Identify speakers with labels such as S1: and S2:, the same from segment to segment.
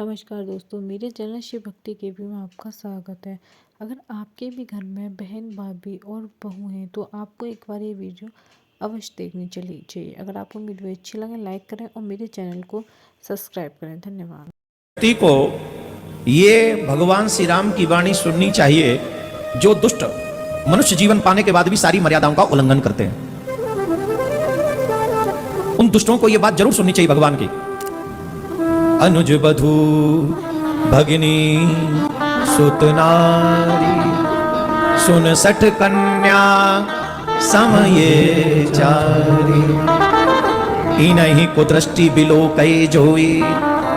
S1: नमस्कार दोस्तों, मेरे चैनल शिव भक्ति के भी में आपका स्वागत है। अगर आपके भी घर में बहन, भाभी और बहू हैं तो आपको एक बार ये वीडियो अवश्य देखनी चाहिए। अगर आपको वीडियो अच्छी लगे लाइक करें और मेरे चैनल को सब्सक्राइब करें। धन्यवाद।
S2: व्यक्ति को ये भगवान श्री राम की वाणी सुननी चाहिए जो दुष्ट मनुष्य जीवन पाने के बाद भी सारी मर्यादाओं का उल्लंघन करते हैं। उन दुष्टों को यह बात जरूर सुननी चाहिए भगवान की। अनुज बधू भगिनी सुत नारी सुन सठ कन्या समये चारी इनहि कुदृष्टि बिलो कई जोई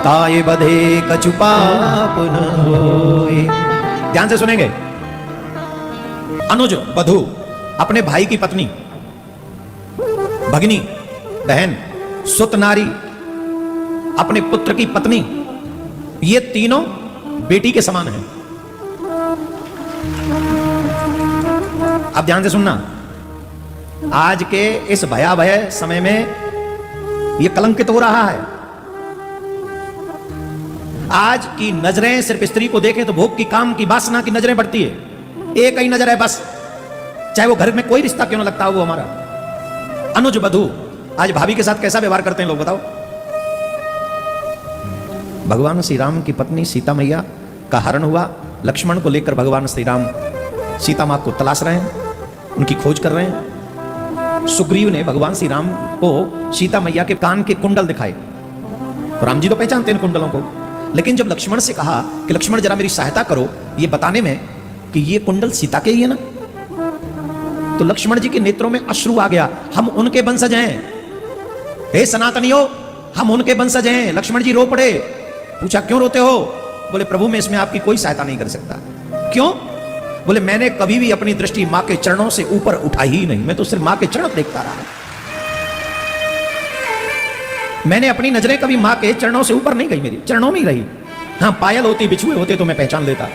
S2: ताये बधे कछु पाप न होई। ध्यान से सुनेंगे। अनुज बधू अपने भाई की पत्नी, भगिनी बहन, सुत नारी अपने पुत्र की पत्नी, ये तीनों बेटी के समान हैं। अब ध्यान से सुनना। आज के इस भयावह समय में यह कलंकित हो रहा है। आज की नजरें सिर्फ स्त्री को देखें तो भोग की, काम की, वासना की नजरें बढ़ती है। एक ही नजर है बस, चाहे वो घर में कोई रिश्ता क्यों ना लगता हो वो हमारा। अनुज बधू आज भाभी के साथ कैसा व्यवहार करते हैं लोग बताओ। भगवान श्री राम की पत्नी सीता मैया का हरण हुआ। लक्ष्मण को लेकर भगवान श्री राम सीता मां को तलाश रहे हैं, उनकी खोज कर रहे हैं। सुग्रीव ने भगवान श्री राम को सीता मैया के कान के कुंडल दिखाए। तो राम जी तो पहचानते हैं कुंडलों को, लेकिन जब लक्ष्मण से कहा कि लक्ष्मण जरा मेरी सहायता करो ये बताने में कि ये कुंडल सीता के ही है ना, तो लक्ष्मण जी के नेत्रों में अश्रु आ गया। हम उनके वंशज हैं, हे सनातनियों, हम उनके वंशज हैं। लक्ष्मण जी रो पड़े। पूछा क्यों रोते हो? बोले प्रभु मैं इसमें आपकी कोई सहायता नहीं कर सकता। क्यों? बोले मैंने कभी भी अपनी दृष्टि मां के चरणों से ऊपर उठाई ही नहीं, मैं तो सिर्फ मां के चरण देखता रहा। मैंने अपनी नजरें कभी मां के चरणों से ऊपर नहीं गई, मेरी चरणों में ही रही। हाँ पायल होती, बिछुए होते तो मैं पहचान लेता,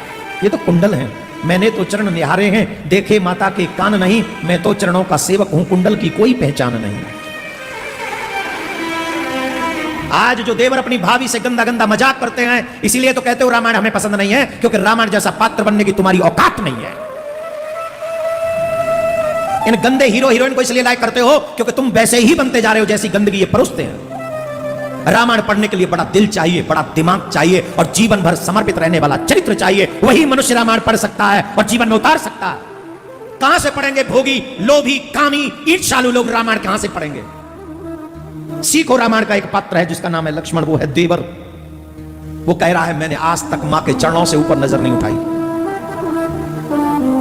S2: ये तो कुंडल हैं। मैंने तो चरण निहारे हैं, देखे माता के कान नहीं। मैं तो चरणों का सेवक हूं, कुंडल की कोई पहचान नहीं। आज जो देवर अपनी भाभी से गंदा गंदा मजाक करते हैं, इसीलिए तो कहते हो रामायण हमें पसंद नहीं है, क्योंकि रामायण जैसा पात्र बनने की तुम्हारी औकात नहीं है। इन गंदे हीरो हीरोइन को इसलिए लाइक करते हो क्योंकि तुम वैसे ही बनते जा रहे हो जैसी गंदगी ये परोसते हैं। रामायण पढ़ने के लिए बड़ा दिल चाहिए, बड़ा दिमाग चाहिए और जीवन भर समर्पित रहने वाला चरित्र चाहिए। वही मनुष्य रामायण पढ़ सकता है और जीवन में उतार सकता है। कहां से पढ़ेंगे भोगी, लोभी, कामी, ईर्ष्यालु लोग रामायण कहां से पढ़ेंगे? सीखो। रामायण का एक पात्र है जिसका नाम है लक्ष्मण, वो है देवर। वो कह रहा है मैंने आज तक मां के चरणों से ऊपर नजर नहीं उठाई।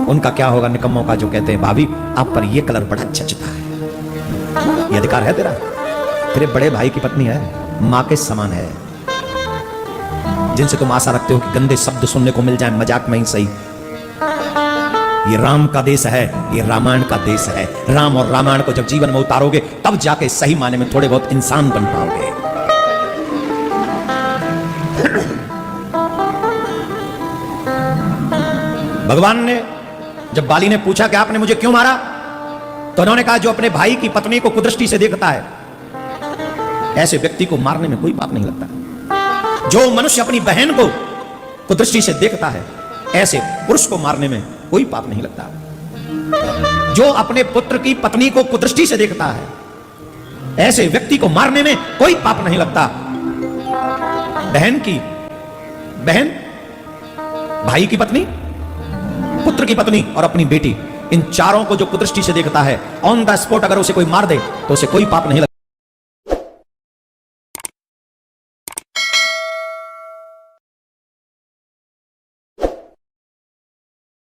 S2: उनका क्या होगा निकम्मों का जो कहते हैं भाभी आप पर ये कलर बड़ा जचता है। ये अधिकार है तेरा? तेरे बड़े भाई की पत्नी है, मां के समान है, जिनसे तुम आशा रखते हो कि गंदे शब्द सुनने को मिल जाए मजाक में ही सही। ये राम का देश है, ये रामायण का देश है। राम और रामायण को जब जीवन में उतारोगे तब जाके सही माने में थोड़े बहुत इंसान बन पाओगे। भगवान ने जब बाली ने पूछा कि आपने मुझे क्यों मारा, तो उन्होंने कहा जो अपने भाई की पत्नी को कुदृष्टि से देखता है ऐसे व्यक्ति को मारने में कोई पाप नहीं लगता। जो मनुष्य अपनी बहन को कुदृष्टि से देखता है ऐसे पुरुष को मारने में कोई पाप नहीं लगता। जो अपने पुत्र की पत्नी को कुदृष्टि से देखता है ऐसे व्यक्ति को मारने में कोई पाप नहीं लगता। बहन, भाई की पत्नी, पुत्र की पत्नी और अपनी बेटी, इन चारों को जो कुदृष्टि से देखता है ऑन द स्पॉट अगर उसे कोई मार दे तो उसे कोई पाप नहीं लगता।